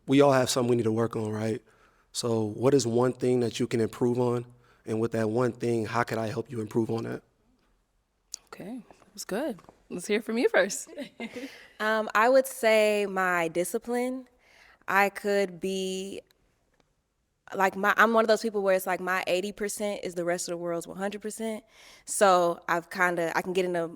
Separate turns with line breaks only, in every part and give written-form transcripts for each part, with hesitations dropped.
we all have something we need to work on, right? So what is one thing that you can improve on? And with that one thing, how could I help you improve on that?
Okay, that was good. Let's hear from you first.
I would say my discipline. I could be like I'm one of those people where it's like my 80% is the rest of the world's 100%. So I can get in a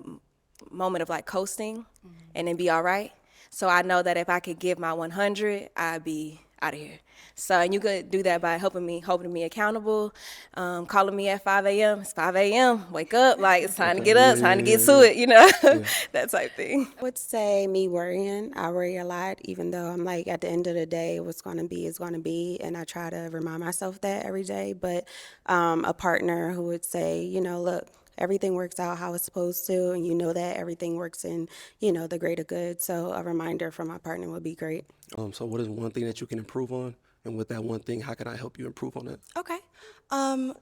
moment of like coasting and then be all right. So I know that if I could give my 100, I'd be out of here. So, and you could do that by holding me accountable, calling me at 5 a.m. It's 5 a.m. Wake up, like it's time to
Okay.
get up,
Yeah,
it's time to
yeah,
get
yeah,
to it,
yeah.
that type thing.
I would say me worrying. I worry a lot, even though I'm like, at the end of the day, what's going to be is going to be. And I try to remind myself that every day. But a partner who would say, look, everything works out how it's supposed to. And you know that everything works in, the greater good. So a reminder from my partner would be great.
So what is one thing that you can improve on? And with that one thing, how can I help you improve on it?
Okay.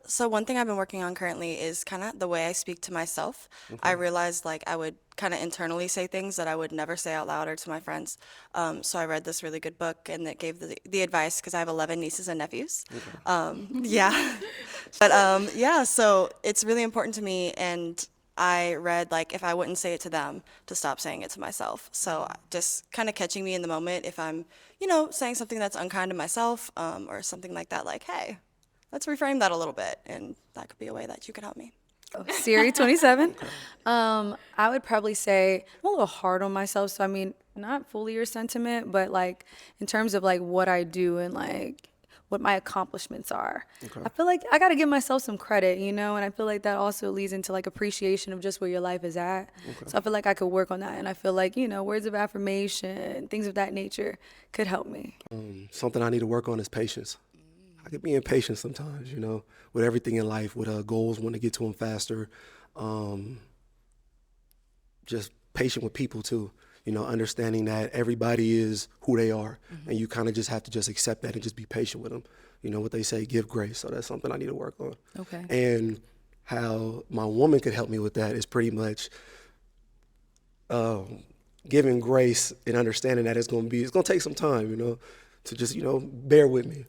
So one thing I've been working on currently is kind of the way I speak to myself. I
Okay.
realized like I would kind of internally say things that I would never say out loud or to my friends. So I read this really good book and it gave the advice because I have 11 nieces and nephews. Yeah. But yeah, so it's really important to me and I read like if I wouldn't say it to them to stop saying it to myself. So just kind of catching me in the moment if I'm, saying something that's unkind to myself or something like that, like, hey, let's reframe that a little bit. And that could be a way that you could help me.
Siri 27. I would probably say I'm a little hard on myself. So I mean, not fully your sentiment, but like in terms of like what I do and like what my accomplishments are.
Okay.
I feel like I got to give myself some credit, and I feel like that also leads into like appreciation of just where your life is at. So I feel like I could work on that, and I feel like words of affirmation, things of that nature could help me.
Something I need to work on is patience. I could be impatient sometimes, with everything in life, with goals, want to get to them faster. Um, just patient with people too, understanding that everybody is who they are. And you kind of just have to just accept that and just be patient with them. You know what they say, give grace. So that's something I need to work on.
Okay.
And how my woman could help me with that is pretty much giving grace and understanding that it's going to take some time, to just, bear with me.